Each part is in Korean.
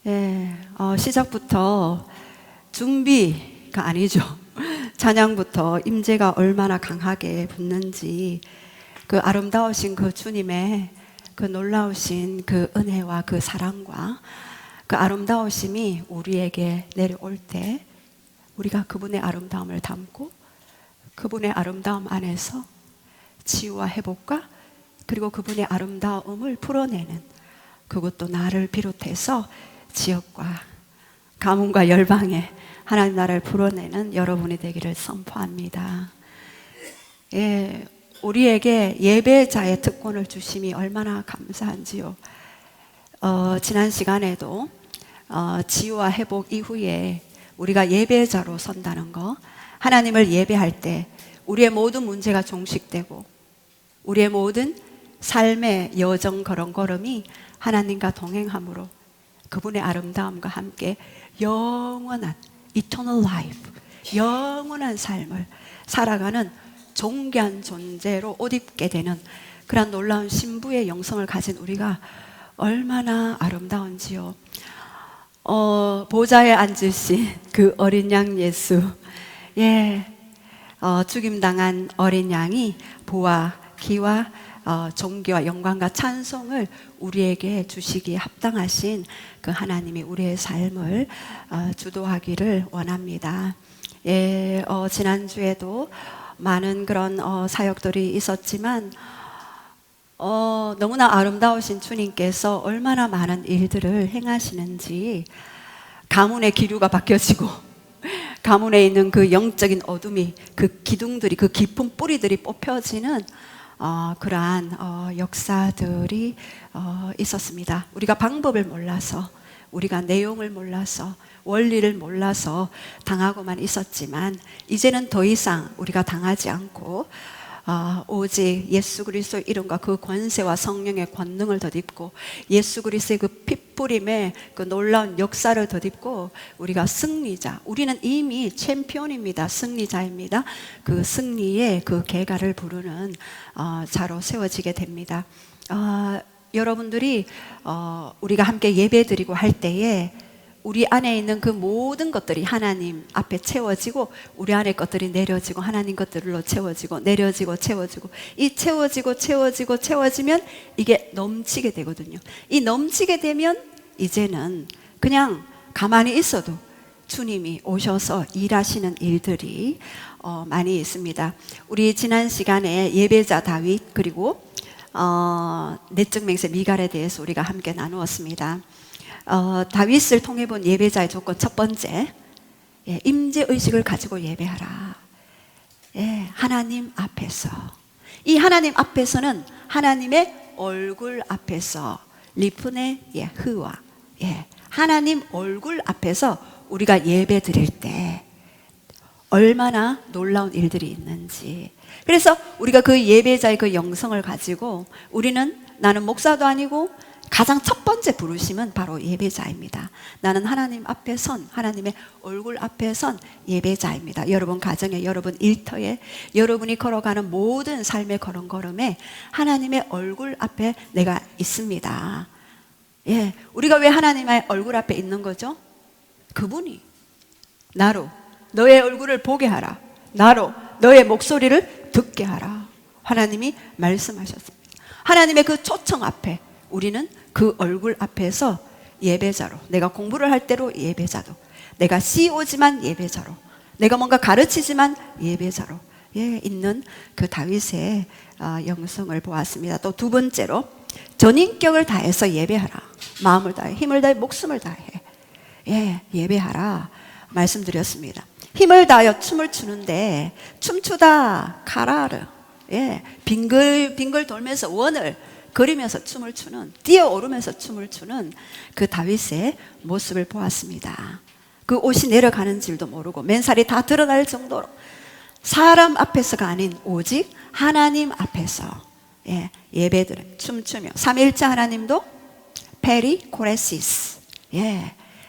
예, 시작부터 준비가 아니죠. 찬양부터 임재가 얼마나 강하게 붙는지, 그 아름다우신 그 주님의 그 놀라우신 그 은혜와 그 사랑과 그 아름다우심이 우리에게 내려올 때 우리가 그분의 아름다움을 담고 그분의 아름다움 안에서 치유와 회복과 그리고 그분의 아름다움을 풀어내는, 그것도 나를 비롯해서 지역과 가문과 열방에 하나님 나라를 풀어내는 여러분이 되기를 선포합니다. 예, 우리에게 예배자의 특권을 주심이 얼마나 감사한지요. 지난 시간에도 치유와 회복 이후에 우리가 예배자로 선다는 거, 하나님을 예배할 때 우리의 모든 문제가 종식되고 우리의 모든 삶의 여정 걸음걸음이 하나님과 동행함으로 그분의 아름다움과 함께 영원한 eternal life, 영원한 삶을 살아가는 존귀한 존재로 옷 입게 되는 그런 놀라운 신부의 영성을 가진 우리가 얼마나 아름다운지요. 보좌에 앉으신 그 어린 양 예수, 죽임당한 어린 양이 보아 기와 존귀와 영광과 찬송을 우리에게 주시기에 합당하신 그 하나님이 우리의 삶을 주도하기를 원합니다. 지난주에도 많은 그런 사역들이 있었지만 너무나 아름다우신 주님께서 얼마나 많은 일들을 행하시는지, 가문의 기류가 바뀌어지고 가문에 있는 그 영적인 어둠이, 그 기둥들이, 그 깊은 뿌리들이 뽑혀지는 그러한 역사들이 있었습니다. 우리가 방법을 몰라서, 우리가 내용을 몰라서, 원리를 몰라서 당하고만 있었지만 이제는 더 이상 우리가 당하지 않고 오직 예수 그리스도의 이름과 그 권세와 성령의 권능을 덧입고 예수 그리스도의 그 핏부림의 그 놀라운 역사를 덧입고 우리가 승리자, 우리는 이미 챔피언입니다. 승리자입니다. 그 승리의 그 계가를 부르는 자로 세워지게 됩니다. 여러분들이 우리가 함께 예배드리고 할 때에 우리 안에 있는 그 모든 것들이 하나님 앞에 채워지고 우리 안에 것들이 내려지고 하나님 것들로 채워지고 내려지고 채워지고, 이 채워지면 이게 넘치게 되거든요. 이 넘치게 되면 이제는 그냥 가만히 있어도 주님이 오셔서 일하시는 일들이 많이 있습니다. 우리 지난 시간에 예배자 다윗 그리고 내적 맹세 미갈에 대해서 우리가 함께 나누었습니다. 다윗을 통해 본 예배자의 조건 첫 번째, 임재의식을 가지고 예배하라. 하나님 앞에서, 이 하나님 앞에서는 하나님의 얼굴 앞에서 리프네 흐와, 하나님 얼굴 앞에서 우리가 예배 드릴 때 얼마나 놀라운 일들이 있는지. 그래서 우리가 그 예배자의 그 영성을 가지고 우리는, 나는 목사도 아니고 가장 첫 번째 부르심은 바로 예배자입니다. 나는 하나님 앞에 선, 하나님의 얼굴 앞에 선 예배자입니다. 여러분 가정에, 여러분 일터에, 여러분이 걸어가는 모든 삶의 걸음걸음에 하나님의 얼굴 앞에 내가 있습니다. 우리가 왜 하나님의 얼굴 앞에 있는 거죠? 그분이 나로 너의 얼굴을 보게 하라, 나로 너의 목소리를 듣게 하라, 하나님이 말씀하셨습니다. 하나님의 그 초청 앞에 우리는 그 얼굴 앞에서 예배자로, 내가 공부를 할 때로 예배자로, 내가 CEO지만 예배자로, 내가 뭔가 가르치지만 예배자로 있는 그 다윗의 영성을 보았습니다. 또 두 번째로, 전인격을 다해서 예배하라. 마음을 다해, 힘을 다해, 목숨을 다해 예배하라 말씀드렸습니다. 힘을 다하여 춤을 추는데 춤추다 카라르, 빙글빙글 돌면서 원을 그리면서 춤을 추는, 뛰어오르면서 춤을 추는 그 다윗의 모습을 보았습니다. 그 옷이 내려가는 줄도 모르고 맨살이 다 드러날 정도로 사람 앞에서가 아닌 오직 하나님 앞에서 예배드려 춤추며, 삼일째 하나님도 페리 코레시스,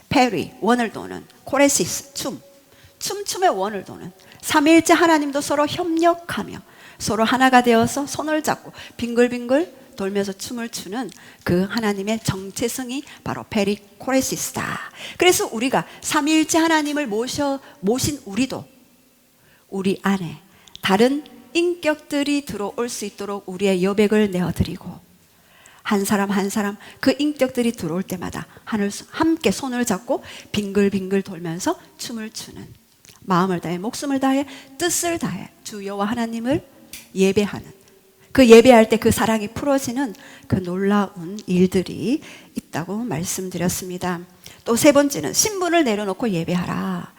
페리 원을 도는, 코레시스 춤춤의 원을 도는 삼일째 하나님도 서로 협력하며 서로 하나가 되어서 손을 잡고 빙글빙글 돌면서 춤을 추는 그 하나님의 정체성이 바로 페리코레시스다. 그래서 우리가 삼위일체 하나님을 모신 우리도 우리 안에 다른 인격들이 들어올 수 있도록 우리의 여백을 내어드리고, 한 사람 한 사람 그 인격들이 들어올 때마다 함께 손을 잡고 빙글빙글 돌면서 춤을 추는, 마음을 다해 목숨을 다해 뜻을 다해 주 여호와 하나님을 예배하는, 그 예배할 때 그 사랑이 풀어지는 그 놀라운 일들이 있다고 말씀드렸습니다. 또 세 번째는 신분을 내려놓고 예배하라.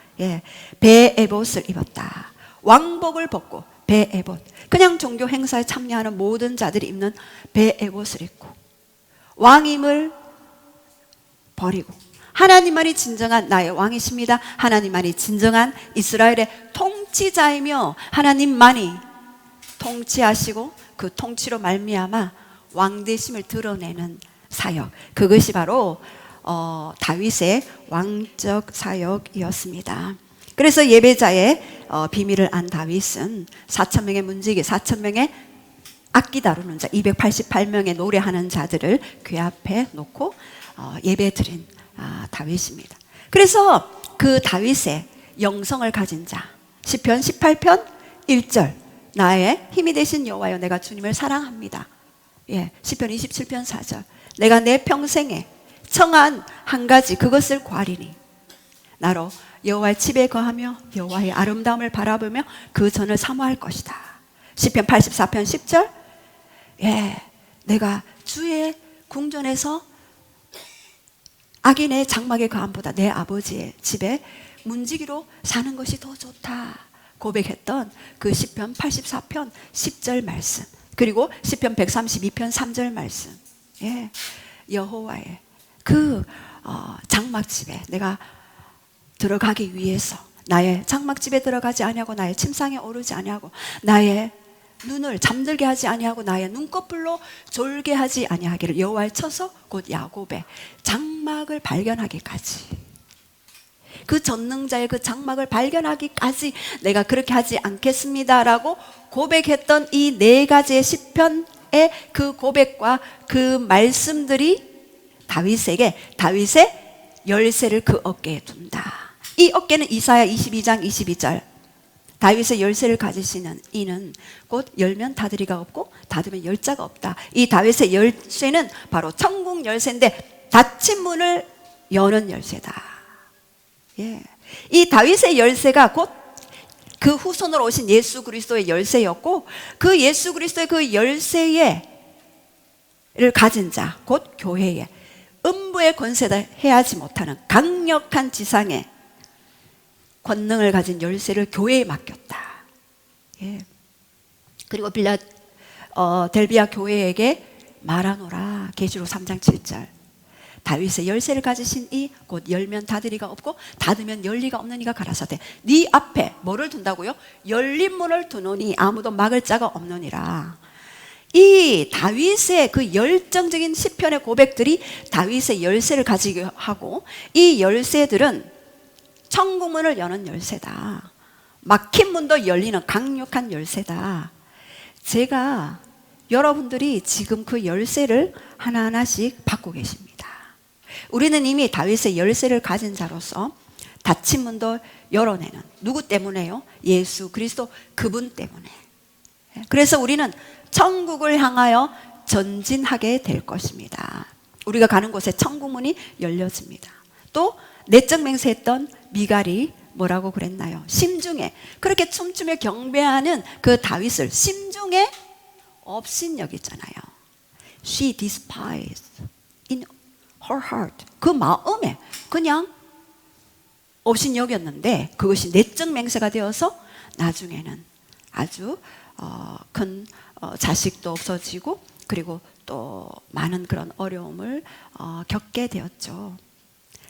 베에봇을 입었다. 왕복을 벗고 베에봇, 그냥 종교 행사에 참여하는 모든 자들이 입는 베에봇을 입고 왕임을 버리고, 하나님만이 진정한 나의 왕이십니다, 하나님만이 진정한 이스라엘의 통치자이며 하나님만이 통치하시고 그 통치로 말미암아 왕되심을 드러내는 사역, 그것이 바로 다윗의 왕적 사역이었습니다. 그래서 예배자의 비밀을 안 다윗은 4,000명의 문지기, 4,000명의 악기 다루는 자, 288명의 노래하는 자들을 궤 앞에 놓고 예배 드린 다윗입니다. 그래서 그 다윗의 영성을 가진 자, 시편 18편 1절, 나의 힘이 되신 여호와여 내가 주님을 사랑합니다. 시편 27편 4절, 내가 내 평생에 청한 한 가지 그것을 구하리니 나로 여호와의 집에 거하며 여호와의 아름다움을 바라보며 그 전을 사모할 것이다. 시편 84편 10절, 내가 주의 궁전에서 악인의 장막의 거함보다 내 아버지의 집에 문지기로 사는 것이 더 좋다 고백했던 그 시편 84편 10절 말씀, 그리고 시편 132편 3절 말씀, 여호와의 그 장막집에 내가 들어가기 위해서, 나의 장막집에 들어가지 아니하고 나의 침상에 오르지 아니하고 나의 눈을 잠들게 하지 아니하고 나의 눈꺼풀로 졸게 하지 아니하기를 여호와의 처소 곧 야곱의 장막을 발견하기까지, 그 전능자의 그 장막을 발견하기까지 내가 그렇게 하지 않겠습니다라고 고백했던 이 네 가지의 시편의 그 고백과 그 말씀들이 다윗에게 다윗의 열쇠를 그 어깨에 둔다. 이 어깨는 이사야 22장 22절, 다윗의 열쇠를 가지시는 이는 곧 열면 닫으리가 없고 닫으면 열 자가 없다. 이 다윗의 열쇠는 바로 천국 열쇠인데 닫힌 문을 여는 열쇠다. 이 다윗의 열쇠가 곧 그 후손으로 오신 예수 그리스도의 열쇠였고, 그 예수 그리스도의 그 열쇠를 가진 자, 곧 교회에 음부의 권세다 해하지 못하는 강력한 지상의 권능을 가진 열쇠를 교회에 맡겼다. 그리고 델비아 교회에게 말하노라. 계시록 3장 7절, 다윗의 열쇠를 가지신 이 곧 열면 닫으리가 없고 닫으면 열리가 없는 이가 가라사대 네 앞에 뭐를 둔다고요? 열린 문을 두노니 아무도 막을 자가 없느니라. 이 다윗의 그 열정적인 시편의 고백들이 다윗의 열쇠를 가지게 하고, 이 열쇠들은 천국문을 여는 열쇠다. 막힌 문도 열리는 강력한 열쇠다. 제가 여러분들이 지금 그 열쇠를 하나하나씩 받고 계십니다. 우리는 이미 다윗의 열쇠를 가진 자로서 닫힌 문도 열어내는, 누구 때문에요? 예수 그리스도 그분 때문에. 그래서 우리는 천국을 향하여 전진하게 될 것입니다. 우리가 가는 곳에 천국문이 열려집니다. 또 내적 맹세했던 미갈이 뭐라고 그랬나요? 심중에, 그렇게 춤추며 경배하는 그 다윗을 심중에 업신여기잖아요. She despised in her heart, 그 마음에 그냥 업신여겼는데 그것이 내적 맹세가 되어서 나중에는 아주 큰 자식도 없어지고, 그리고 또 많은 그런 어려움을 겪게 되었죠.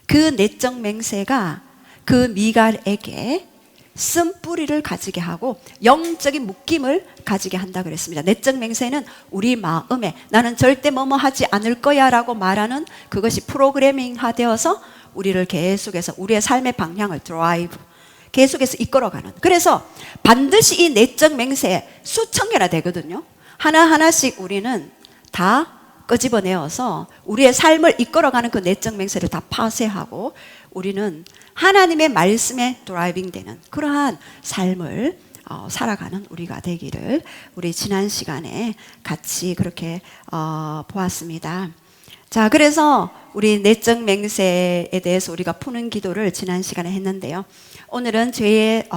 그 내적 맹세가 그 미갈에게 쓴뿌리를 가지게 하고 영적인 묶임을 가지게 한다 그랬습니다. 내적 맹세는 우리 마음에 나는 절대 뭐뭐 하지 않을 거야 라고 말하는 그것이 프로그래밍화 되어서 우리를 계속해서 우리의 삶의 방향을 드라이브, 계속해서 이끌어가는. 그래서 반드시 이 내적 맹세에 수천 개나 되거든요. 하나하나씩 우리는 다 끄집어내어서 우리의 삶을 이끌어가는 그 내적 맹세를 다 파쇄하고 우리는 하나님의 말씀에 드라이빙 되는 그러한 삶을 살아가는 우리가 되기를 우리 지난 시간에 같이 그렇게 보았습니다. 자, 그래서 우리 내적 맹세에 대해서 우리가 푸는 기도를 지난 시간에 했는데요. 오늘은 죄의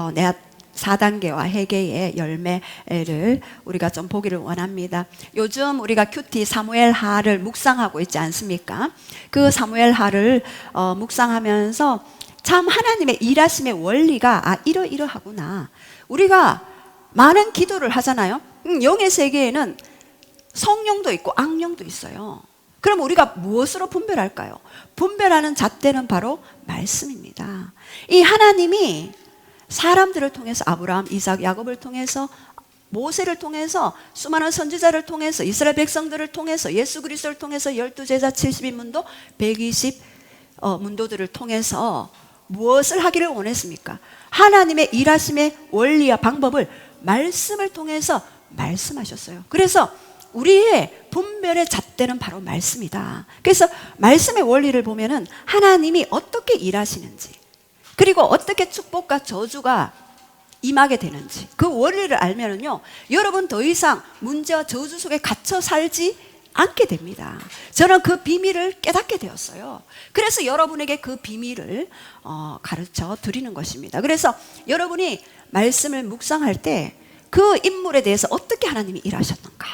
4단계와 회개의 열매를 우리가 좀 보기를 원합니다. 요즘 우리가 큐티 사무엘 하를 묵상하고 있지 않습니까? 그 사무엘 하를 묵상하면서 참 하나님의 일하심의 원리가 이러이러하구나. 우리가 많은 기도를 하잖아요. 영의 세계에는 성령도 있고 악령도 있어요. 그럼 우리가 무엇으로 분별할까요? 분별하는 잣대는 바로 말씀입니다. 이 하나님이 사람들을 통해서 아브라함, 이삭, 야곱을 통해서 모세를 통해서 수많은 선지자를 통해서 이스라엘 백성들을 통해서 예수 그리스도를 통해서 12제자 70인문도 120 문도들을 통해서 무엇을 하기를 원했습니까? 하나님의 일하심의 원리와 방법을 말씀을 통해서 말씀하셨어요. 그래서 우리의 분별의 잣대는 바로 말씀이다. 그래서 말씀의 원리를 보면은 하나님이 어떻게 일하시는지 그리고 어떻게 축복과 저주가 임하게 되는지 그 원리를 알면은요, 여러분 더 이상 문제와 저주 속에 갇혀 살지 않게 됩니다. 저는 그 비밀을 깨닫게 되었어요. 그래서 여러분에게 그 비밀을 가르쳐 드리는 것입니다. 그래서 여러분이 말씀을 묵상할 때 그 인물에 대해서 어떻게 하나님이 일하셨는가,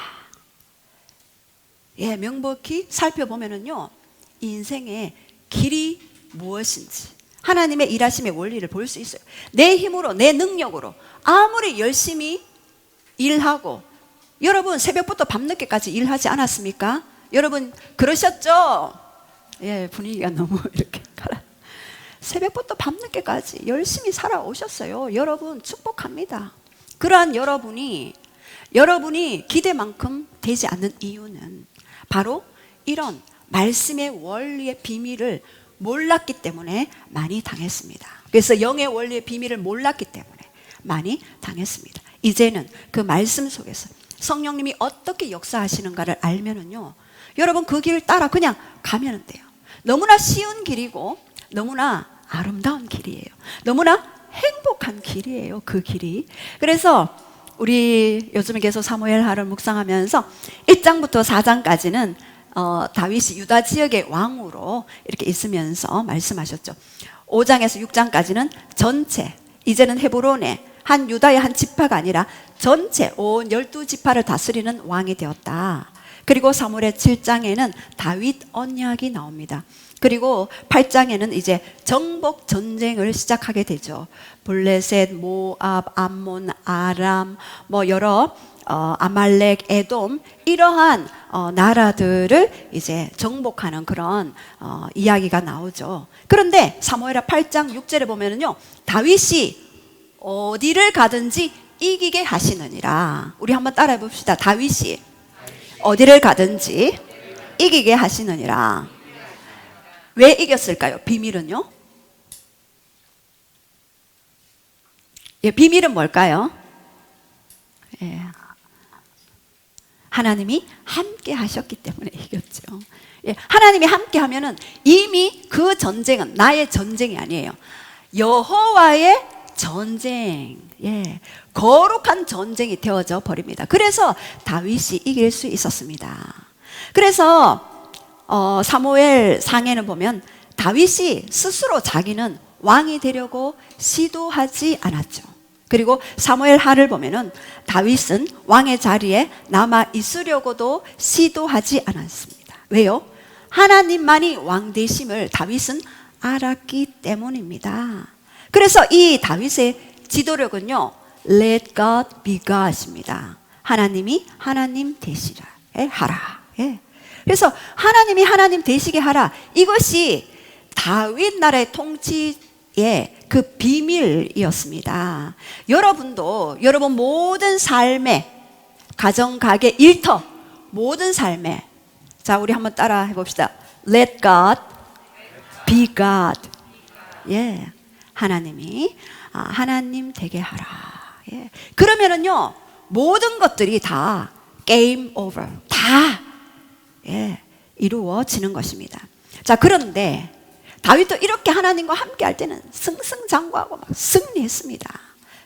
명백히 살펴보면은요, 인생의 길이 무엇인지 하나님의 일하심의 원리를 볼 수 있어요. 내 힘으로 내 능력으로 아무리 열심히 일하고, 여러분 새벽부터 밤늦게까지 일하지 않았습니까? 여러분 그러셨죠? 분위기가 너무 이렇게 새벽부터 밤늦게까지 열심히 살아오셨어요. 여러분 축복합니다. 그러한 여러분이 기대만큼 되지 않는 이유는 바로 이런 말씀의 원리의 비밀을 몰랐기 때문에 많이 당했습니다. 그래서 영의 원리의 비밀을 몰랐기 때문에 많이 당했습니다. 이제는 그 말씀 속에서 성령님이 어떻게 역사하시는가를 알면은요, 여러분 그 길 따라 그냥 가면 돼요. 너무나 쉬운 길이고 너무나 아름다운 길이에요. 너무나 행복한 길이에요. 그 길이. 그래서 우리 요즘에 계속 사무엘 하를 묵상하면서 1장부터 4장까지는 다윗이 유다 지역의 왕으로 이렇게 있으면서 말씀하셨죠. 5장에서 6장까지는 전체, 이제는 헤브론의 한 유다의 한 지파가 아니라 전체 온 12지파를 다스리는 왕이 되었다. 그리고 사무엘 7장에는 다윗 언약이 나옵니다. 그리고 8장에는 이제 정복 전쟁을 시작하게 되죠. 블레셋, 모압, 암몬, 아람, 여러 아말렉, 에돔, 이러한 나라들을 이제 정복하는 그런 이야기가 나오죠. 그런데 사무엘하 8장 6절에 보면은요, 다윗이 어디를 가든지 이기게 하시느니라. 우리 한번 따라해 봅시다. 다윗이 어디를 가든지 이기게 하시느니라. 왜 이겼을까요? 비밀은요? 비밀은 뭘까요? 하나님이 함께 하셨기 때문에 이겼죠. 하나님이 함께 하면은 이미 그 전쟁은 나의 전쟁이 아니에요. 여호와의 전쟁, 거룩한 전쟁이 되어져 버립니다. 그래서 다윗이 이길 수 있었습니다. 그래서 사무엘 상에는 보면 다윗이 스스로 자기는 왕이 되려고 시도하지 않았죠. 그리고 사무엘 하를 보면은 다윗은 왕의 자리에 남아 있으려고도 시도하지 않았습니다. 왜요? 하나님만이 왕 되심을 다윗은 알았기 때문입니다. 그래서 이 다윗의 지도력은요, Let God be God입니다. 하나님이 하나님 되시라 하라. 그래서 하나님이 하나님 되시게 하라. 이것이 다윗 나라의 통치의 그 비밀이었습니다. 여러분도 여러분 모든 삶에, 가정, 가게, 일터, 모든 삶에, 자 우리 한번 따라 해봅시다. Let God be God. 하나님이 하나님 되게 하라. 그러면은요, 모든 것들이 다 게임 오버, 다 이루어지는 것입니다. 자, 그런데 다윗도 이렇게 하나님과 함께 할 때는 승승장구하고 막 승리했습니다.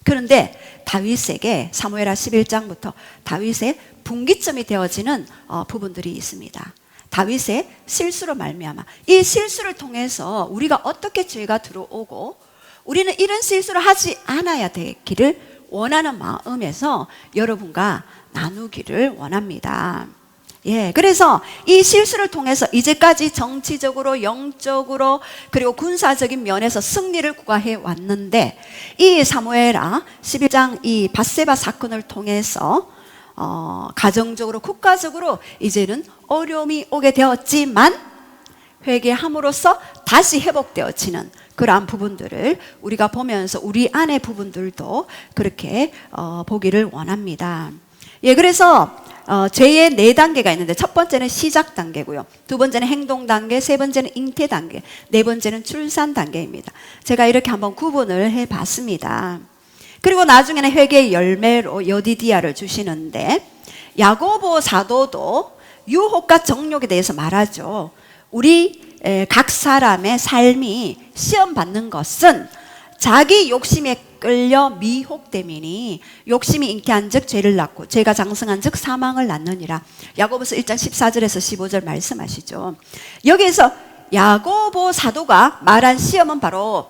그런데 다윗에게 사무엘하 11장부터 다윗의 분기점이 되어지는 부분들이 있습니다. 다윗의 실수로 말미암아 이 실수를 통해서 우리가 어떻게 죄가 들어오고 우리는 이런 실수를 하지 않아야 되기를 원하는 마음에서 여러분과 나누기를 원합니다. 그래서 이 실수를 통해서 이제까지 정치적으로, 영적으로, 그리고 군사적인 면에서 승리를 구가해 왔는데, 이 사무엘하 11장 이 밧세바 사건을 통해서 가정적으로, 국가적으로 이제는 어려움이 오게 되었지만 회개함으로써 다시 회복되어지는 그러한 부분들을 우리가 보면서 우리 안의 부분들도 그렇게 보기를 원합니다. 그래서 죄의 4단계가 있는데, 첫 번째는 시작 단계고요, 두 번째는 행동 단계, 세 번째는 잉태 단계, 네 번째는 출산 단계입니다. 제가 이렇게 한번 구분을 해 봤습니다. 그리고 나중에는 회개의 열매로 여디디아를 주시는데, 야고보 사도도 유혹과 정욕에 대해서 말하죠. 우리 각 사람의 삶이 시험받는 것은 자기 욕심에 끌려 미혹됨이니 욕심이 잉태한 즉 죄를 낳고 죄가 장성한 즉 사망을 낳느니라. 야고보서 1장 14절에서 15절 말씀하시죠. 여기에서 야고보 사도가 말한 시험은 바로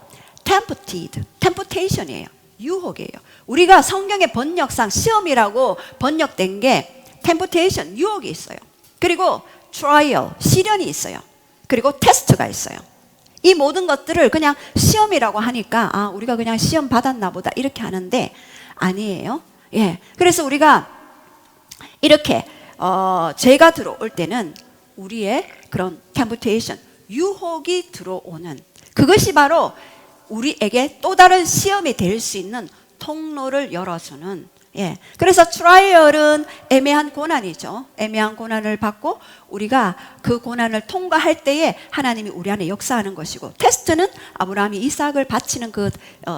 temptation이에요. 유혹이에요. 우리가 성경의 번역상 시험이라고 번역된 게 temptation, 유혹이 있어요. 그리고 trial, 시련이 있어요. 그리고 테스트가 있어요. 이 모든 것들을 그냥 시험이라고 하니까 우리가 그냥 시험 받았나 보다 이렇게 하는데 아니에요. 그래서 우리가 이렇게 죄가 들어올 때는 우리의 그런 temptation, 유혹이 들어오는 그것이 바로 우리에게 또 다른 시험이 될 수 있는 통로를 열어주는, 그래서 트라이얼은 애매한 고난이죠. 애매한 고난을 받고 우리가 그 고난을 통과할 때에 하나님이 우리 안에 역사하는 것이고, 테스트는 아브라함이 이삭을 바치는 그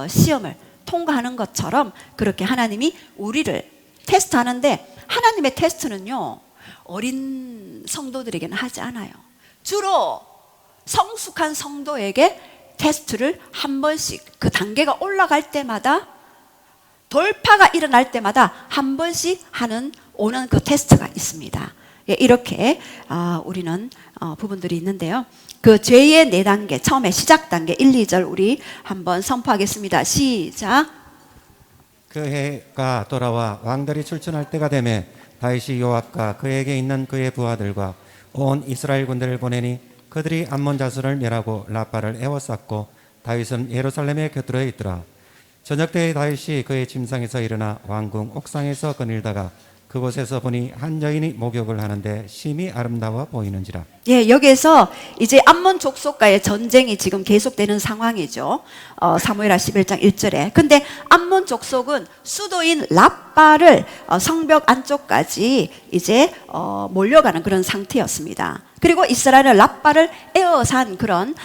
시험을 통과하는 것처럼 그렇게 하나님이 우리를 테스트하는데, 하나님의 테스트는요 어린 성도들에게는 하지 않아요. 주로 성숙한 성도에게 테스트를 한 번씩, 그 단계가 올라갈 때마다, 돌파가 일어날 때마다 한 번씩 오는 그 테스트가 있습니다. 이렇게 우리는 부분들이 있는데요. 그 죄의 4단계, 처음에 시작 단계 1, 2절 우리 한번 선포하겠습니다. 시작. 그 해가 돌아와 왕들이 출전할 때가 되매 다윗이 요압과 그에게 있는 그의 부하들과 온 이스라엘 군대를 보내니 그들이 암몬 자손을 멸하고 라빠를 에워쌌고 다윗은 예루살렘에 곁들여 있더라. 저녁 때에 다윗이 그의 침상에서 일어나 왕궁 옥상에서 거닐다가 그곳에서 보니 한 여인이 목욕을 하는데 심히 아름다워 보이는지라. 여기에서 이제 암몬 족속과의 전쟁이 지금 계속되는 상황이죠. 사무엘하 11장 1절에. 근데 암몬 족속은 수도인 라빠를 성벽 안쪽까지 이제 몰려가는 그런 상태였습니다. 그리고 이스라엘은 라빠를 에워싼 그런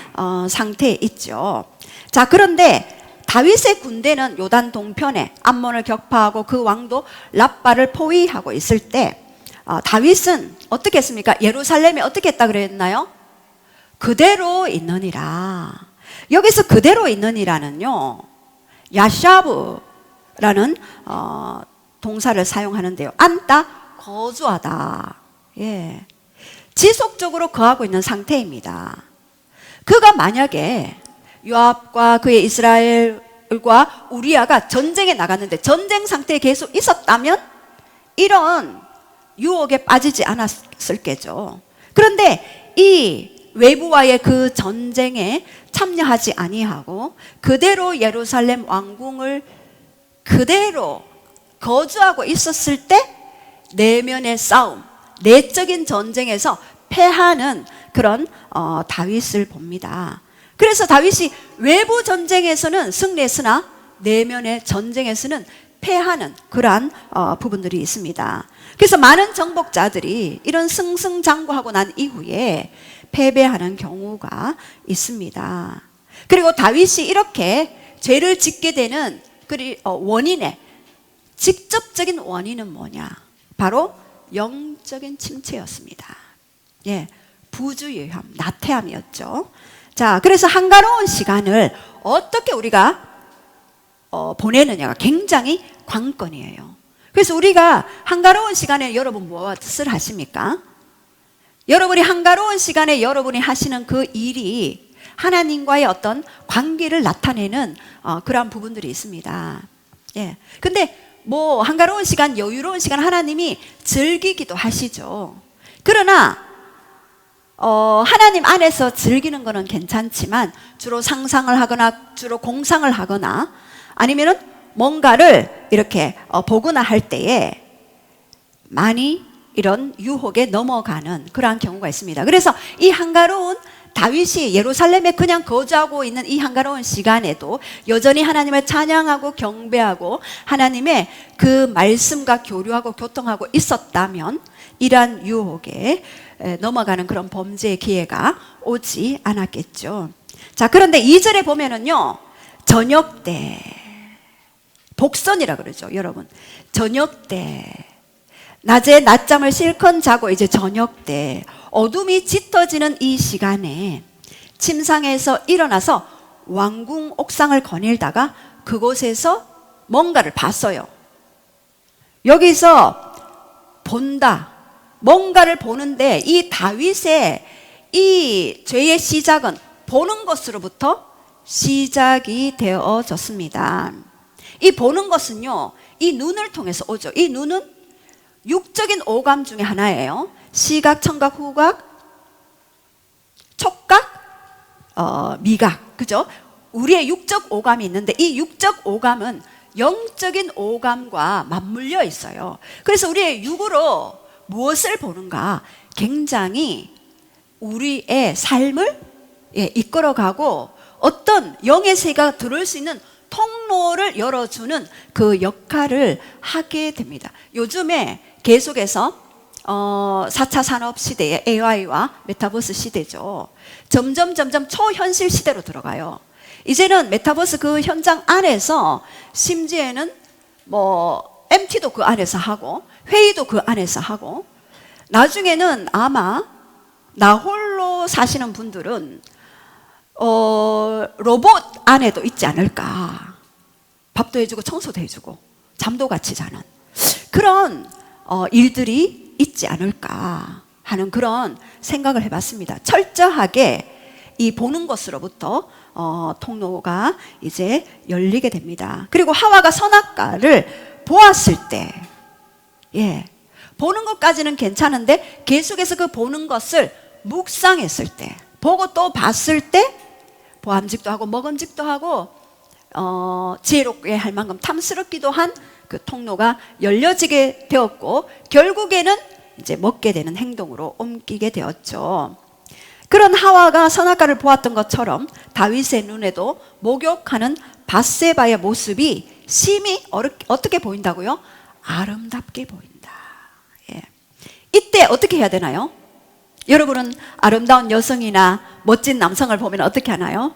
상태에 있죠. 자, 그런데 다윗의 군대는 요단 동편에 암몬을 격파하고 그 왕도 라빠를 포위하고 있을 때 다윗은 어떻게 했습니까? 예루살렘에 어떻게 했다 그랬나요? 그대로 있느니라. 여기서 그대로 있느니라는요, 야샤브라는 동사를 사용하는데요. 앉다, 거주하다. 지속적으로 거하고 있는 상태입니다. 그가 만약에 요압과 그의 이스라엘과 우리아가 전쟁에 나갔는데 전쟁 상태에 계속 있었다면 이런 유혹에 빠지지 않았을 게죠. 그런데 이 외부와의 그 전쟁에 참여하지 아니하고 그대로 예루살렘 왕궁을 그대로 거주하고 있었을 때 내면의 싸움, 내적인 전쟁에서 패하는 그런 다윗을 봅니다. 그래서 다윗이 외부 전쟁에서는 승리했으나 내면의 전쟁에서는 패하는 그러한 부분들이 있습니다. 그래서 많은 정복자들이 이런 승승장구하고 난 이후에 패배하는 경우가 있습니다. 그리고 다윗이 이렇게 죄를 짓게 되는 원인의 직접적인 원인은 뭐냐? 바로 영적인 침체였습니다. 예, 부주의함, 나태함이었죠. 자, 그래서 한가로운 시간을 어떻게 우리가 보내느냐가 굉장히 관건이에요. 그래서 우리가 한가로운 시간에 여러분 무엇을 하십니까? 여러분이 한가로운 시간에 여러분이 하시는 그 일이 하나님과의 어떤 관계를 나타내는 그러한 부분들이 있습니다. 예. 근데 뭐 한가로운 시간, 여유로운 시간 하나님이 즐기기도 하시죠. 그러나 하나님 안에서 즐기는 거는 괜찮지만 주로 상상을 하거나 주로 공상을 하거나 아니면은 뭔가를 이렇게 보거나 할 때에 많이 이런 유혹에 넘어가는 그러한 경우가 있습니다. 그래서 이 한가로운 다윗이 예루살렘에 그냥 거주하고 있는 이 한가로운 시간에도 여전히 하나님을 찬양하고 경배하고 하나님의 그 말씀과 교류하고 교통하고 있었다면 이러한 유혹에 넘어가는 그런 범죄의 기회가 오지 않았겠죠. 자, 그런데 2절에 보면은요, 저녁 때, 복선이라 그러죠, 여러분. 저녁 때, 낮에 낮잠을 실컷 자고 이제 저녁 때, 어둠이 짙어지는 이 시간에 침상에서 일어나서 왕궁 옥상을 거닐다가 그곳에서 뭔가를 봤어요. 여기서 본다. 뭔가를 보는데 이 다윗의 이 죄의 시작은 보는 것으로부터 시작이 되어졌습니다. 이 보는 것은요, 이 눈을 통해서 오죠. 이 눈은 육적인 오감 중에 하나예요. 시각, 청각, 후각, 촉각, 미각, 그죠? 우리의 육적 오감이 있는데 이 육적 오감은 영적인 오감과 맞물려 있어요. 그래서 우리의 육으로 무엇을 보는가 굉장히 우리의 삶을 이끌어가고 어떤 영의 세계가 들어올 수 있는 통로를 열어주는 그 역할을 하게 됩니다. 요즘에 계속해서 4차 산업 시대의 AI와 메타버스 시대죠. 점점 초현실 시대로 들어가요. 이제는 메타버스 그 현장 안에서 심지어는 뭐 MT도 그 안에서 하고 회의도 그 안에서 하고 나중에는 아마 나 홀로 사시는 분들은 로봇 안에도 있지 않을까. 밥도 해주고 청소도 해주고 잠도 같이 자는 그런 일들이 있지 않을까 하는 그런 생각을 해봤습니다. 철저하게 이 보는 것으로부터 통로가 이제 열리게 됩니다. 그리고 하와가 선악과를 보았을 때, 예, 보는 것까지는 괜찮은데 계속해서 그 보는 것을 묵상했을 때, 보고 또 봤을 때 보암직도 하고 먹음직도 하고 지혜롭게 할 만큼 탐스럽기도 한 그 통로가 열려지게 되었고 결국에는 이제 먹게 되는 행동으로 옮기게 되었죠. 그런 하와가 선악과를 보았던 것처럼 다윗의 눈에도 목욕하는 밧세바의 모습이 심히 어떻게 보인다고요? 아름답게 보인다. 예. 이때 어떻게 해야 되나요? 여러분은 아름다운 여성이나 멋진 남성을 보면 어떻게 하나요?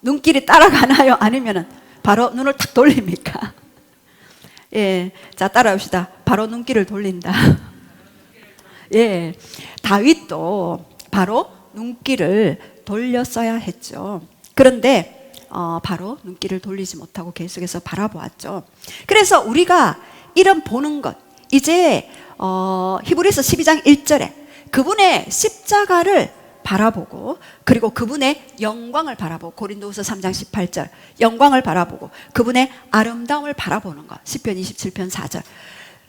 눈길이 따라가나요? 아니면 바로 눈을 탁 돌립니까? 예, 자 따라합시다. 바로 눈길을 돌린다. 예, 다윗도 바로 눈길을 돌렸어야 했죠. 그런데 바로 눈길을 돌리지 못하고 계속해서 바라보았죠. 그래서 우리가 이런 보는 것, 이제 히브리서 12장 1절에 그분의 십자가를 바라보고 그리고 그분의 영광을 바라보고 고린도후서 3장 18절 영광을 바라보고 그분의 아름다움을 바라보는 것 시편 27편 4절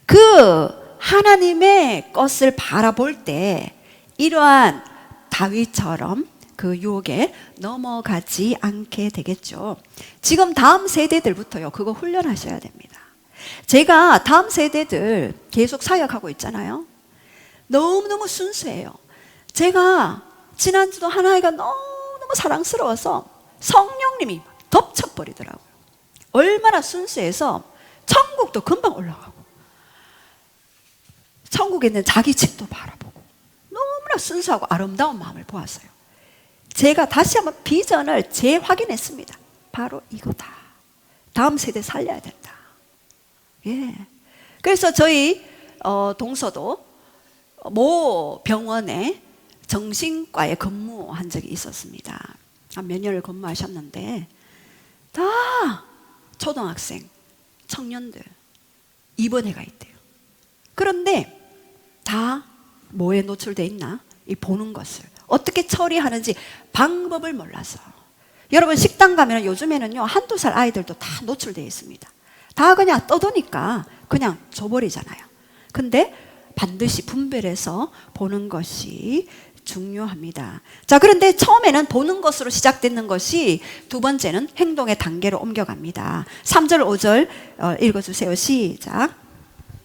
그 하나님의 것을 바라볼 때 이러한 다윗처럼 그 유혹에 넘어가지 않게 되겠죠. 지금 다음 세대들부터요 그거 훈련하셔야 됩니다. 제가 다음 세대들 계속 사역하고 있잖아요. 너무너무 순수해요. 제가 지난주도 하나이가 너무너무 사랑스러워서 성령님이 덮쳐버리더라고요. 얼마나 순수해서 천국도 금방 올라가고 천국에 있는 자기 집도 바라보고 너무나 순수하고 아름다운 마음을 보았어요. 제가 다시 한번 비전을 재확인했습니다. 바로 이거다. 다음 세대 살려야 된다. 예. 그래서 저희 동서도 모 병원에 정신과에 근무한 적이 있었습니다. 한 몇 년을 근무하셨는데 다 초등학생, 청년들 입원해가 있대요. 그런데 다 뭐에 노출돼 있나? 이 보는 것을 어떻게 처리하는지 방법을 몰라서. 여러분 식당 가면 요즘에는요 한두 살 아이들도 다 노출되어 있습니다. 다 그냥 떠도니까 그냥 줘버리잖아요. 근데 반드시 분별해서 보는 것이 중요합니다. 자, 그런데 처음에는 보는 것으로 시작되는 것이 두 번째는 행동의 단계로 옮겨갑니다. 3절 5절 읽어주세요. 시작.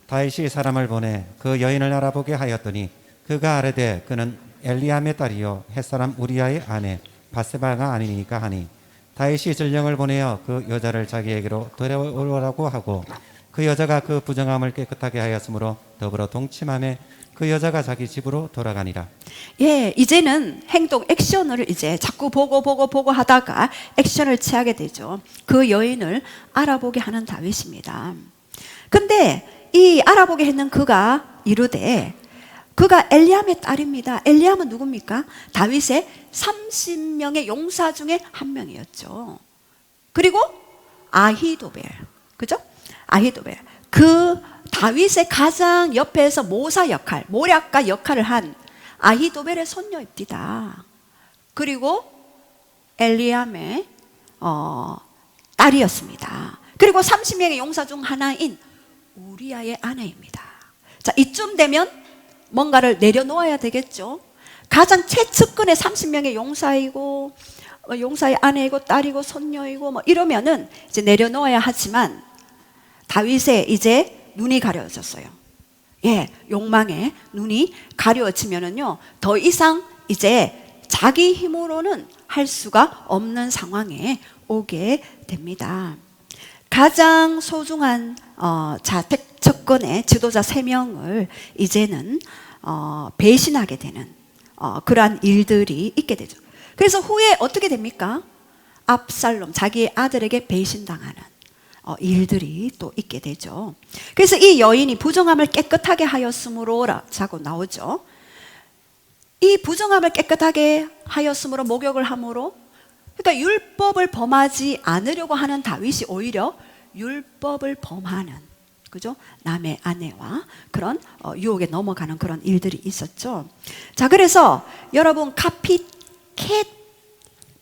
다윗이 사람을 보내 그 여인을 알아보게 하였더니 그가 아뢰되 그는 엘리암의 딸이요 햇사람 우리아의 아내 바세바가 아니니까 하니 다윗이 전령을 보내어 그 여자를 자기에게로 데려오라고 하고 그 여자가 그 부정함을 깨끗하게 하였으므로 더불어 동침함에 그 여자가 자기 집으로 돌아가니라. 예, 이제는 행동 액션을 이제 자꾸 보고 하다가 액션을 취하게 되죠. 그 여인을 알아보게 하는 다윗입니다. 근데 이 알아보게 했는 그가 이르되 그가 엘리암의 딸입니다. 엘리암은 누굽니까? 다윗의 30명의 용사 중에 한 명이었죠. 그리고 아히도벨, 그죠? 아히도벨. 그 다윗의 가장 옆에서 모사 역할, 모략가 역할을 한 아히도벨의 손녀입니다. 그리고 엘리암의 딸이었습니다. 그리고 30명의 용사 중 하나인 우리아의 아내입니다. 자, 이쯤 되면 뭔가를 내려놓아야 되겠죠. 가장 최측근의 30명의 용사이고 용사의 아내이고 딸이고 손녀이고 뭐 이러면은 이제 내려놓아야 하지만 다윗의 이제 눈이 가려졌어요. 예, 욕망에 눈이 가려지면은요 더 이상 이제 자기 힘으로는 할 수가 없는 상황에 오게 됩니다. 가장 소중한 자택척건의 지도자 3명을 이제는 배신하게 되는 그러한 일들이 있게 되죠. 그래서 후에 어떻게 됩니까? 압살롬, 자기의 아들에게 배신당하는 일들이 또 있게 되죠. 그래서 이 여인이 부정함을 깨끗하게 하였으므로 자고 나오죠. 이 부정함을 깨끗하게 하였으므로 목욕을 함으로, 그러니까 율법을 범하지 않으려고 하는 다윗이 오히려 율법을 범하는, 그죠? 남의 아내와 그런 유혹에 넘어가는 그런 일들이 있었죠. 자, 그래서 여러분 카피캣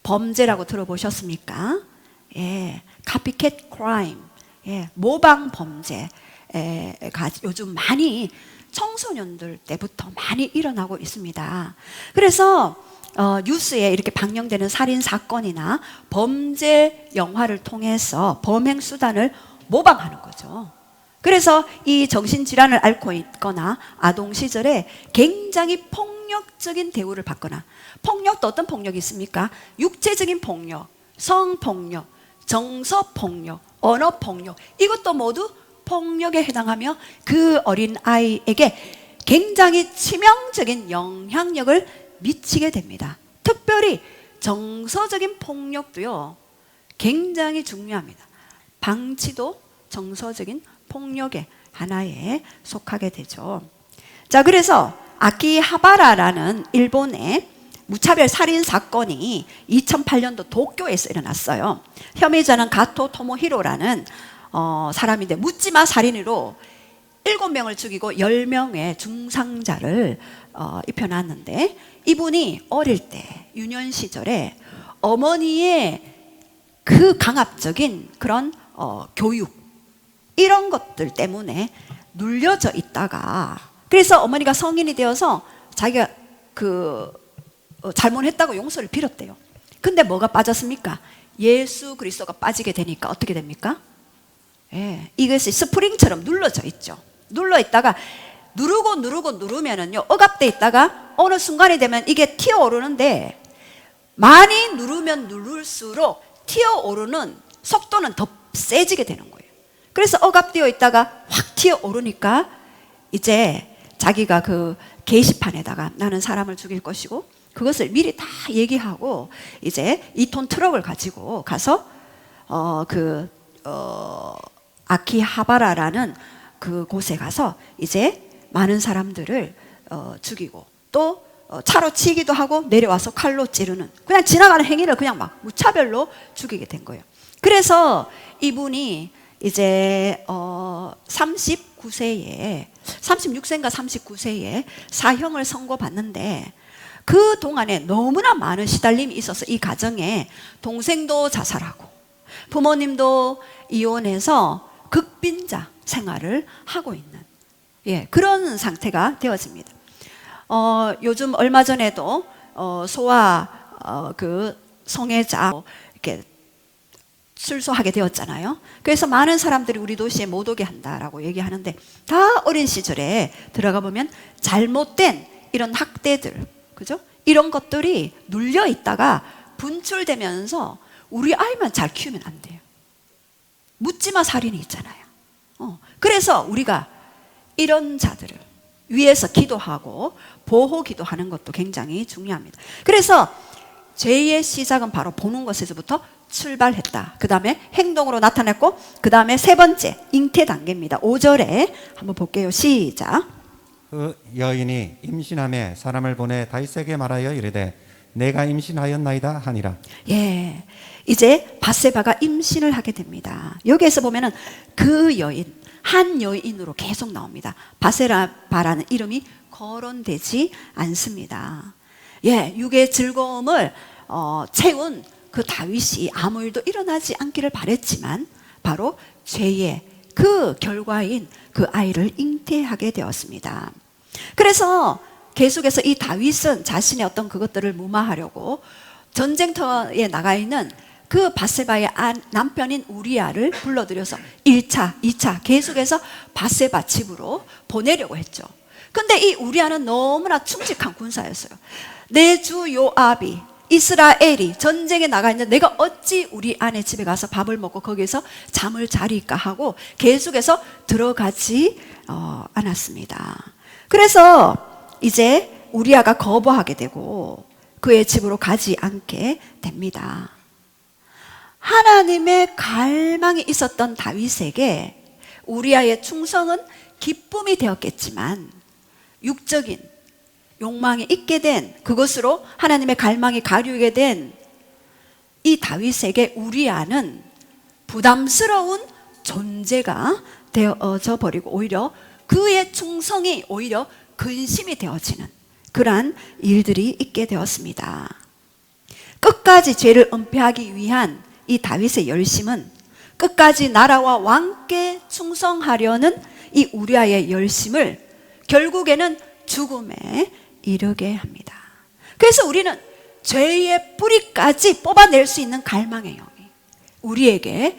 범죄라고 들어보셨습니까? 예, 카피캣 크라임, 예, 모방 범죄가 요즘 많이 청소년들 때부터 많이 일어나고 있습니다. 그래서 뉴스에 이렇게 방영되는 살인 사건이나 범죄 영화를 통해서 범행 수단을 모방하는 거죠. 그래서 이 정신질환을 앓고 있거나 아동 시절에 굉장히 폭력적인 대우를 받거나, 폭력도 어떤 폭력이 있습니까? 육체적인 폭력, 성폭력, 정서폭력, 언어폭력, 이것도 모두 폭력에 해당하며 그 어린 아이에게 굉장히 치명적인 영향력을 미치게 됩니다. 특별히 정서적인 폭력도요 굉장히 중요합니다. 방치도 정서적인 폭력의 하나에 속하게 되죠. 자, 그래서 아키하바라라는 일본의 무차별 살인 사건이 2008년도 도쿄에서 일어났어요. 혐의자는 가토 토모히로라는 사람인데 묻지마 살인으로 7명을 죽이고 10명의 중상자를 입혀놨는데, 이분이 어릴 때 유년 시절에 어머니의 그 강압적인 그런 교육, 이런 것들 때문에 눌려져 있다가, 그래서 어머니가 성인이 되어서 자기가 잘못했다고 용서를 빌었대요. 근데 뭐가 빠졌습니까? 예수 그리스도가 빠지게 되니까 어떻게 됩니까? 예, 이것이 스프링처럼 눌러져 있죠. 눌러 있다가 누르면은요 억압돼 있다가 어느 순간이 되면 이게 튀어오르는데, 많이 누르면 누를수록 튀어오르는 속도는 더 세지게 되는 거예요. 그래서 억압되어 있다가 확 튀어오르니까 이제 자기가 그 게시판에다가 나는 사람을 죽일 것이고, 그것을 미리 다 얘기하고 이제 2톤 트럭을 가지고 가서 아키하바라라는 그 곳에 가서 이제 많은 사람들을 죽이고 또 차로 치기도 하고 내려와서 칼로 찌르는, 그냥 지나가는 행위를 그냥 막 무차별로 죽이게 된 거예요. 그래서 이분이 이제 39세에 36세인가 39세에 사형을 선고받는데, 그 동안에 너무나 많은 시달림이 있어서 이 가정에 동생도 자살하고 부모님도 이혼해서 극빈자 생활을 하고 있는, 그런 상태가 되어집니다. 요즘 얼마 전에도 소아 그 성애자 이렇게 출소하게 되었잖아요. 그래서 많은 사람들이 우리 도시에 못 오게 한다라고 얘기하는데, 다 어린 시절에 들어가 보면 잘못된 이런 학대들, 그죠? 이런 것들이 눌려 있다가 분출되면서 우리 아이만 잘 키우면 안 돼요. 묻지마 살인이 있잖아요. 그래서 우리가 이런 자들을 위해서 기도하고 보호 기도하는 것도 굉장히 중요합니다. 그래서 죄의 시작은 바로 보는 것에서부터 출발했다. 그 다음에 행동으로 나타냈고, 그 다음에 세 번째 잉태 단계입니다. 5절에 한번 볼게요. 시작. 그 여인이 임신함에 사람을 보내 다윗에게 말하여 이르되 내가 임신하였나이다 하니라. 이제 밧세바가 임신을 하게 됩니다. 여기에서 보면은 그 여인, 한 여인으로 계속 나옵니다. 밧세바라는 이름이 거론되지 않습니다. 육의 즐거움을 채운 그 다윗이 아무 일도 일어나지 않기를 바랬지만 바로 죄의 그 결과인 그 아이를 잉태하게 되었습니다. 그래서 계속해서 이 다윗은 자신의 어떤 그것들을 무마하려고 전쟁터에 나가 있는 그 밧세바의 남편인 우리아를 불러들여서 1차, 2차 계속해서 밧세바 집으로 보내려고 했죠. 근데 이 우리아는 너무나 충직한 군사였어요. 내 주 요압이, 이스라엘이 전쟁에 나가 있는데 내가 어찌 우리 아내 집에 가서 밥을 먹고 거기서 잠을 자리까 하고 계속해서 들어가지 않았습니다. 그래서 이제 우리아가 거부하게 되고 그의 집으로 가지 않게 됩니다. 하나님의 갈망이 있었던 다윗에게 우리아의 충성은 기쁨이 되었겠지만, 육적인 욕망이 있게 된 그것으로 하나님의 갈망이 가리우게 된 이 다윗에게 우리아는 부담스러운 존재가 되어져 버리고, 오히려 그의 충성이 오히려 근심이 되어지는 그러한 일들이 있게 되었습니다. 끝까지 죄를 은폐하기 위한 이 다윗의 열심은 끝까지 나라와 왕께 충성하려는 이 우리아의 열심을 결국에는 죽음에 이르게 합니다. 그래서 우리는 죄의 뿌리까지 뽑아낼 수 있는 갈망의 영이 우리에게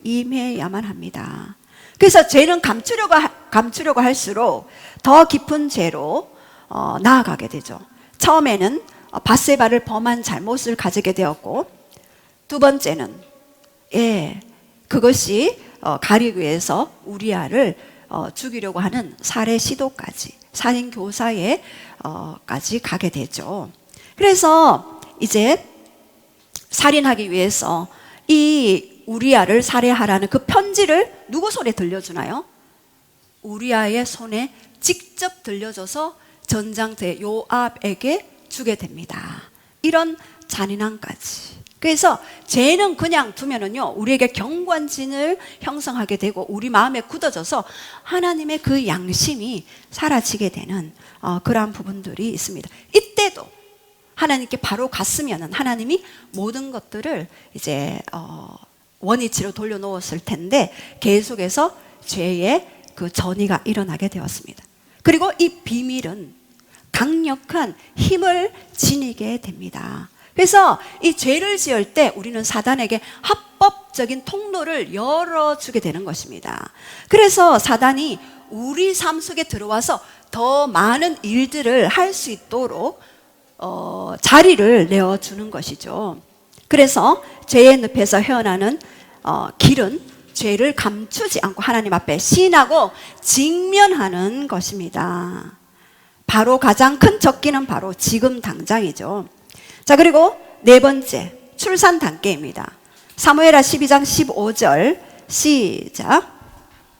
임해야만 합니다. 그래서 죄는 감추려고 할수록 더 깊은 죄로 나아가게 되죠. 처음에는 밧세바를 범한 잘못을 가지게 되었고, 두 번째는 그것이 가리기 위해서 우리아를 죽이려고 하는 살해 시도까지, 살인 교사에 까지 가게 되죠. 그래서 이제 살인하기 위해서 이 우리아를 살해하라는 그 편지를 누구 손에 들려주나요? 우리아의 손에 직접 들려줘서 전장대 요압에게 주게 됩니다. 이런 잔인함까지. 그래서 죄는 그냥 두면은요, 우리에게 경관진을 형성하게 되고 우리 마음에 굳어져서 하나님의 그 양심이 사라지게 되는 그러한 부분들이 있습니다. 이때도 하나님께 바로 갔으면은 하나님이 모든 것들을 이제 원위치로 돌려놓았을 텐데 계속해서 죄의 그 전이가 일어나게 되었습니다. 그리고 이 비밀은 강력한 힘을 지니게 됩니다. 그래서 이 죄를 지을 때 우리는 사단에게 합법적인 통로를 열어주게 되는 것입니다. 그래서 사단이 우리 삶 속에 들어와서 더 많은 일들을 할 수 있도록 자리를 내어주는 것이죠. 그래서 죄의 늪에서 헤어나는 길은 죄를 감추지 않고 하나님 앞에 시인하고 직면하는 것입니다. 바로 가장 큰 적기는 바로 지금 당장이죠. 자, 그리고 네 번째 출산 단계입니다. 사무엘하 12장 15절 시작.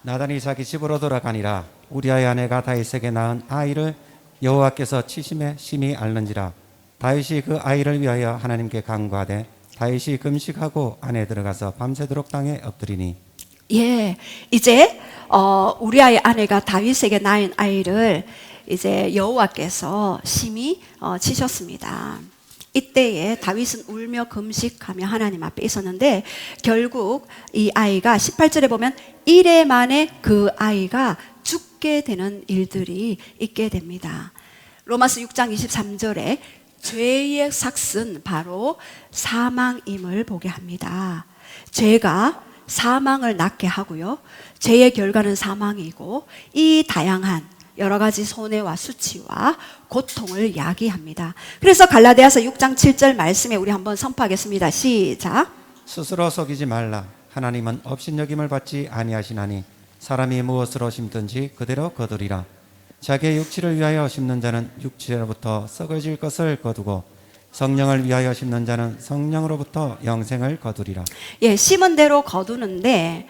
나단이 자기 집으로 돌아가니라. 우리아의 아내가 다윗에게 낳은 아이를 여호와께서 치심에 심히 앓는지라. 다윗이 그 아이를 위하여 하나님께 간구하되 다윗이 금식하고 안에 들어가서 밤새도록 땅에 엎드리니. 예, 이제 우리아의 아내가 다윗에게 낳은 아이를 이제 여호와께서 심히 치셨습니다. 이때에 다윗은 울며 금식하며 하나님 앞에 있었는데 결국 이 아이가 18절에 보면 이래 만에 그 아이가 죽게 되는 일들이 있게 됩니다. 로마서 6장 23절에 죄의 삭은 바로 사망임을 보게 합니다. 죄가 사망을 낳게 하고요. 죄의 결과는 사망이고 이 다양한 여러 가지 손해와 수치와 고통을 야기합니다. 그래서 갈라디아서 6장 7절 말씀에 우리 한번 선포하겠습니다. 시작. 스스로 속이지 말라. 하나님은 업신여김을 받지 아니하시나니 사람이 무엇으로 심든지 그대로 거두리라. 자기의 육체를 위하여 심는 자는 육체로부터 썩어질 것을 거두고 성령을 위하여 심는 자는 성령으로부터 영생을 거두리라. 예, 심은 대로 거두는데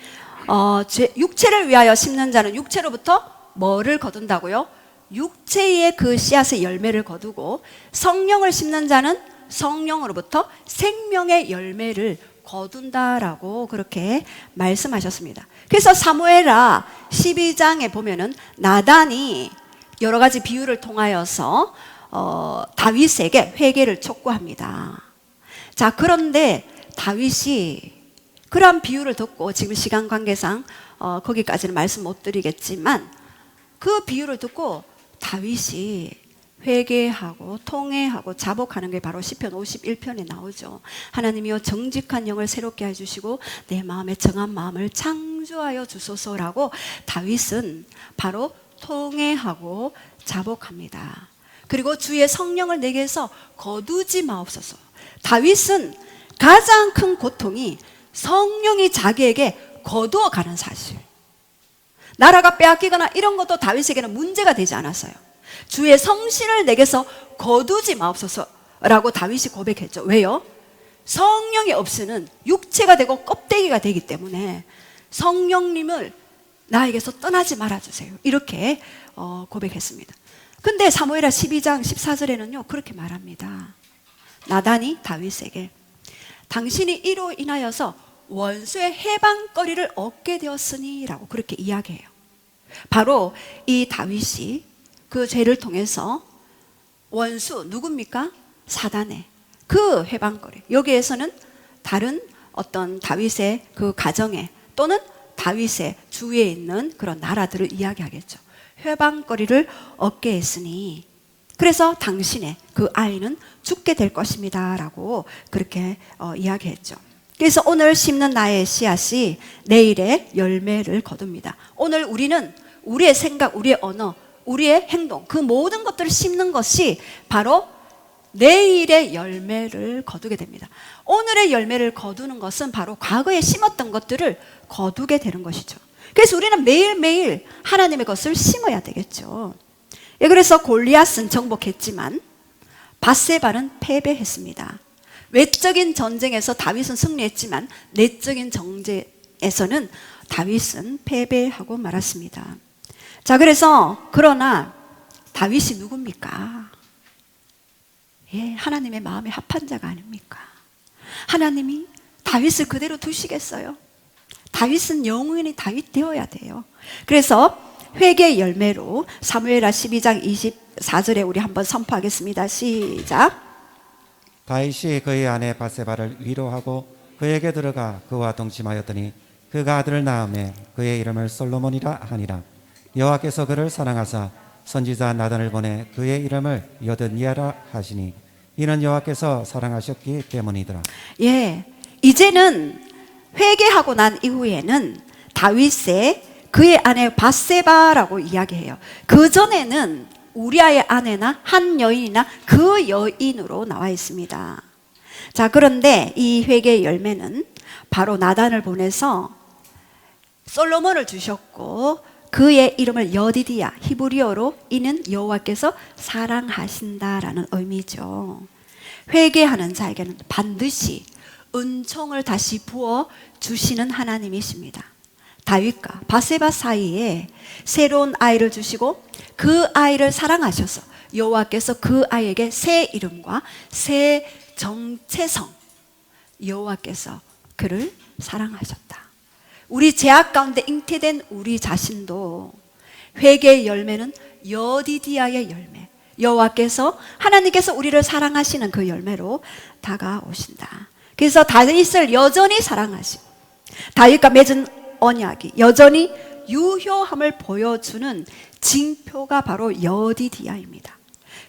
육체를 위하여 심는 자는 육체로부터 뭐를 거둔다고요? 육체의 그 씨앗의 열매를 거두고 성령을 심는 자는 성령으로부터 생명의 열매를 거둔다라고 그렇게 말씀하셨습니다. 그래서 사무엘하 12장에 보면은 나단이 여러 가지 비유를 통하여서 다윗에게 회개를 촉구합니다. 자, 그런데 다윗이 그러한 비유를 듣고 지금 시간 관계상 거기까지는 말씀 못 드리겠지만 그 비유를 듣고 다윗이 회개하고 통회하고 자복하는 게 바로 시편 51편에 나오죠. 하나님이여 정직한 영을 새롭게 해주시고 내 마음에 정한 마음을 창조하여 주소서라고 다윗은 바로 통회하고 자복합니다. 그리고 주의 성령을 내게서 거두지 마옵소서. 다윗은 가장 큰 고통이 성령이 자기에게 거두어가는 사실. 나라가 빼앗기거나 이런 것도 다윗에게는 문제가 되지 않았어요. 주의 성신을 내게서 거두지 마옵소서라고 다윗이 고백했죠. 왜요? 성령이 없이는 육체가 되고 껍데기가 되기 때문에 성령님을 나에게서 떠나지 말아주세요. 이렇게 고백했습니다. 근데 사무엘하 12장 14절에는요 그렇게 말합니다. 나단이 다윗에게 당신이 이로 인하여서 원수의 해방거리를 얻게 되었으니 라고 그렇게 이야기해요. 바로 이 다윗이 그 죄를 통해서 원수 누굽니까? 사단의 그 해방거리, 여기에서는 다른 어떤 다윗의 그 가정에 또는 다윗의 주위에 있는 그런 나라들을 이야기하겠죠. 해방거리를 얻게 했으니 그래서 당신의 그 아이는 죽게 될 것입니다 라고 그렇게 이야기했죠. 그래서 오늘 심는 나의 씨앗이 내일의 열매를 거둡니다. 오늘 우리는 우리의 생각, 우리의 언어, 우리의 행동, 그 모든 것들을 심는 것이 바로 내일의 열매를 거두게 됩니다. 오늘의 열매를 거두는 것은 바로 과거에 심었던 것들을 거두게 되는 것이죠. 그래서 우리는 매일매일 하나님의 것을 심어야 되겠죠. 예, 그래서 골리앗은 정복했지만 밧세바는 패배했습니다. 외적인 전쟁에서 다윗은 승리했지만 내적인 전쟁에서는 다윗은 패배하고 말았습니다. 자, 그래서 그러나 다윗이 누굽니까? 예, 하나님의 마음에 합한 자가 아닙니까? 하나님이 다윗을 그대로 두시겠어요? 다윗은 영원히 다윗 되어야 돼요. 그래서 회개의 열매로 사무엘하 12장 24절에 우리 한번 선포하겠습니다. 시작. 다윗이 그의 아내 밧세바를 위로하고 그에게 들어가 그와 동침하였더니 그가 아들을 낳음에 그의 이름을 솔로몬이라 하니라. 여호와께서 그를 사랑하사 선지자 나단을 보내 그의 이름을 여드니아라 하시니 이는 여호와께서 사랑하셨기 때문이더라. 예, 이제는 회개하고 난 이후에는 다윗의 그의 아내 밧세바라고 이야기해요. 그 전에는 우리아의 아내나 한 여인이나 그 여인으로 나와 있습니다. 자, 그런데 이 회개의 열매는 바로 나단을 보내서 솔로몬을 주셨고 그의 이름을 여디디야, 히브리어로 이는 여호와께서 사랑하신다라는 의미죠. 회개하는 자에게는 반드시 은총을 다시 부어 주시는 하나님이십니다. 다윗과 밧세바 사이에 새로운 아이를 주시고 그 아이를 사랑하셔서 여호와께서 그 아이에게 새 이름과 새 정체성, 여호와께서 그를 사랑하셨다. 우리 죄악 가운데 잉태된 우리 자신도 회개의 열매는 여디디아의 열매, 여호와께서 하나님께서 우리를 사랑하시는 그 열매로 다가오신다. 그래서 다윗을 여전히 사랑하시고 다윗과 맺은 언약이 여전히 유효함을 보여주는 징표가 바로 여디디아입니다.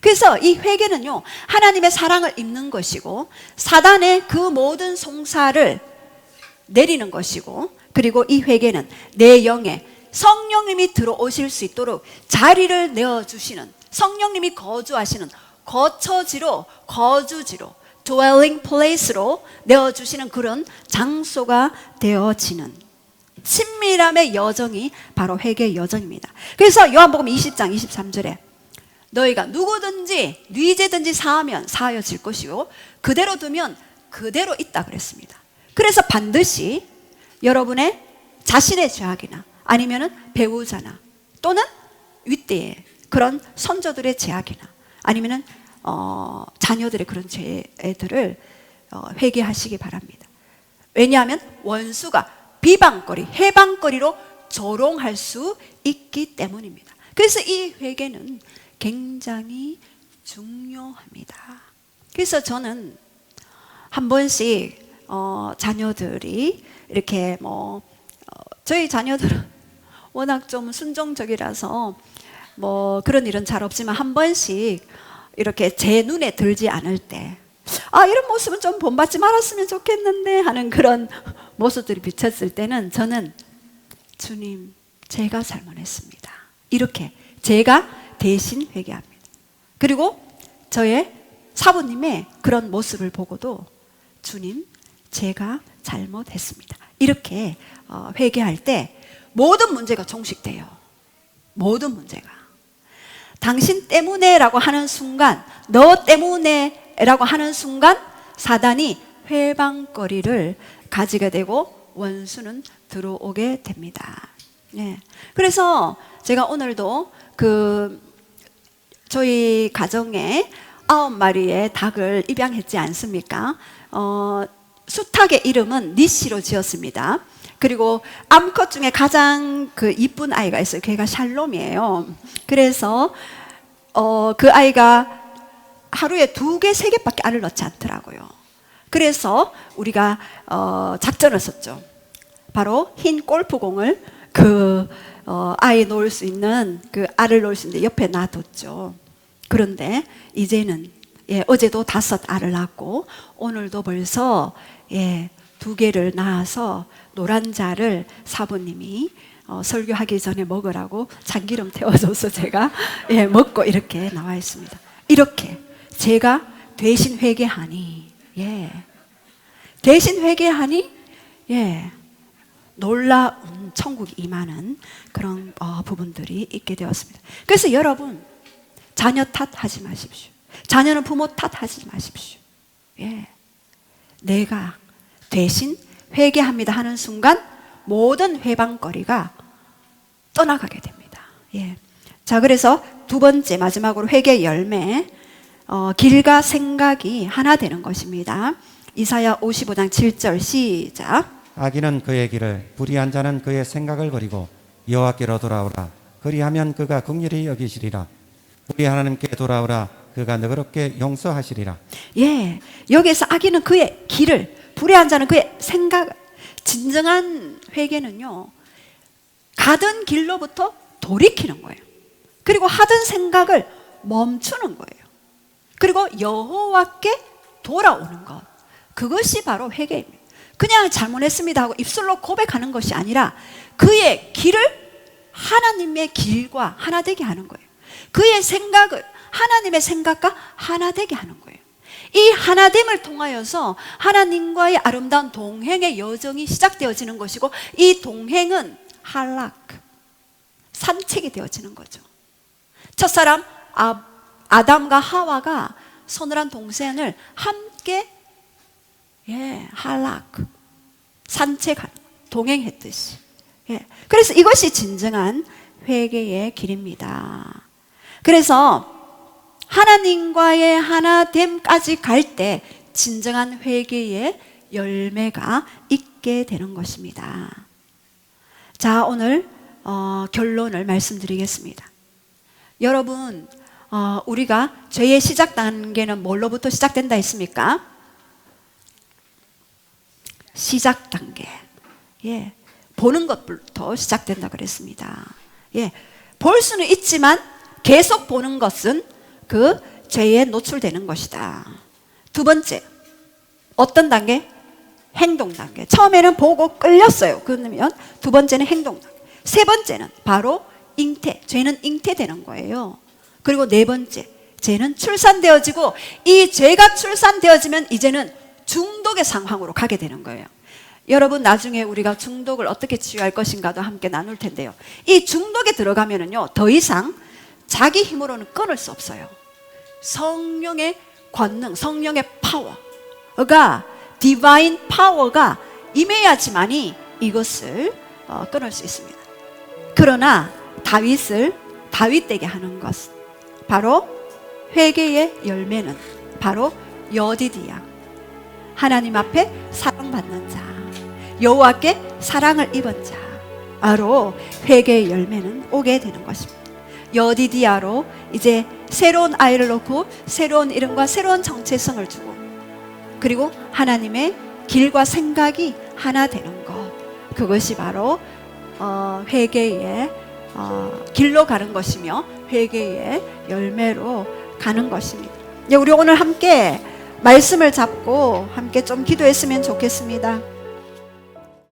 그래서 이 회개는요, 하나님의 사랑을 입는 것이고 사단의 그 모든 송사를 내리는 것이고, 그리고 이 회개는 내 영에 성령님이 들어오실 수 있도록 자리를 내어주시는, 성령님이 거주하시는 거처지로, 거주지로, dwelling place로 내어주시는 그런 장소가 되어지는 친밀함의 여정이 바로 회개의 여정입니다. 그래서 요한복음 20장 23절에 너희가 누구든지 네 죄든지 사하면 사하여질 것이요 그대로 두면 그대로 있다 그랬습니다. 그래서 반드시 여러분의 자신의 죄악이나 아니면은 배우자나 또는 윗대의 그런 선조들의 죄악이나 아니면은 자녀들의 그런 죄들을 회개하시기 바랍니다. 왜냐하면 원수가 비방거리, 해방거리로 조롱할 수 있기 때문입니다. 그래서 이 회개는 굉장히 중요합니다. 그래서 저는 한 번씩 자녀들이 이렇게 저희 자녀들은 워낙 좀 순종적이라서 그런 일은 잘 없지만 한 번씩 이렇게 제 눈에 들지 않을 때 이런 모습은 좀 본받지 말았으면 좋겠는데 하는 그런 모습들이 비쳤을 때는 저는 주님, 제가 잘못했습니다. 이렇게 제가 대신 회개합니다. 그리고 저의 사부님의 그런 모습을 보고도 주님, 제가 잘못했습니다. 이렇게 회개할 때 모든 문제가 종식돼요. 모든 문제가. 당신 때문에라고 하는 순간, 너 때문에라고 하는 순간 사단이 회방거리를 가지게 되고 원수는 들어오게 됩니다. 네. 그래서 제가 오늘도 저희 가정에 9마리의 닭을 입양했지 않습니까? 수탉의 이름은 니시로 지었습니다. 그리고 암컷 중에 가장 이쁜 아이가 있어요. 걔가 샬롬이에요. 그래서 그 아이가 하루에 2개, 3개밖에 알을 넣지 않더라고요. 그래서 우리가 작전을 썼죠. 바로 흰 골프공을 아이 놓을 수 있는 알을 놓을 수 있는데 옆에 놔뒀죠. 그런데 이제는 어제도 5 알을 낳고 오늘도 벌써 2개를 낳아서 노란자를 사부님이 설교하기 전에 먹으라고 참기름 태워줘서 제가 먹고 이렇게 나와 있습니다. 이렇게 제가 대신 회개하니 대신 회개하니 놀라운 천국이 임하는 그런 부분들이 있게 되었습니다. 그래서 여러분 자녀 탓하지 마십시오. 자녀는 부모 탓하지 마십시오. 내가 대신 회개합니다 하는 순간 모든 회방거리가 떠나가게 됩니다. 자, 그래서 2번째 마지막으로 회개의 열매, 길과 생각이 하나 되는 것입니다. 이사야 55장 7절 시작. 악인은 그의 길을, 불의한 자는 그의 생각을 버리고 여호와께로 돌아오라. 그리하면 그가 긍휼히 여기시리라. 우리 하나님께 돌아오라. 그가 너그럽게 용서하시리라. 여기에서 악인은 그의 길을, 불의한 자는 그의 생각. 진정한 회개는요, 가던 길로부터 돌이키는 거예요. 그리고 하던 생각을 멈추는 거예요. 그리고 여호와께 돌아오는 것, 그것이 바로 회개입니다. 그냥 잘못했습니다 하고 입술로 고백하는 것이 아니라 그의 길을 하나님의 길과 하나 되게 하는 거예요. 그의 생각을 하나님의 생각과 하나 되게 하는 거예요. 이 하나됨을 통하여서 하나님과의 아름다운 동행의 여정이 시작되어지는 것이고, 이 동행은 할락, 산책이 되어지는 거죠. 첫사람 아담과 하와가 서늘한 동생을 함께 할락, 산책한, 동행했듯이. 그래서 이것이 진정한 회개의 길입니다. 그래서 하나님과의 하나됨까지 갈 때 진정한 회개의 열매가 있게 되는 것입니다. 자, 오늘 결론을 말씀드리겠습니다. 여러분, 우리가 죄의 시작 단계는 뭘로부터 시작된다 했습니까? 시작 단계. 예, 보는 것부터 시작된다 그랬습니다. 예, 볼 수는 있지만 계속 보는 것은 그 죄에 노출되는 것이다. 두 번째, 어떤 단계? 행동 단계. 처음에는 보고 끌렸어요. 그러면 두 번째는 행동 단계. 세 번째는 바로 잉태. 죄는 잉태되는 거예요. 그리고 네 번째, 죄는 출산되어지고 이 죄가 출산되어지면 이제는 중독의 상황으로 가게 되는 거예요. 여러분, 나중에 우리가 중독을 어떻게 치유할 것인가도 함께 나눌 텐데요. 이 중독에 들어가면은요, 더 이상 자기 힘으로는 끊을 수 없어요. 성령의 권능, 성령의 파워가, 디바인 파워가 임해야지만이 이것을 끊을 수 있습니다. 그러나 다윗 되게 하는 것은 바로 회개의 열매는 바로 여디디야, 하나님 앞에 사랑받는 자, 여호와께 사랑을 입은 자로 회개의 열매는 오게 되는 것입니다. 여디디아로 이제 새로운 아이를 놓고 새로운 이름과 새로운 정체성을 주고, 그리고 하나님의 길과 생각이 하나 되는 것, 그것이 바로 회개의 길로 가는 것이며 회개의 열매로 가는 것입니다. 우리 오늘 함께 말씀을 잡고 함께 좀 기도했으면 좋겠습니다.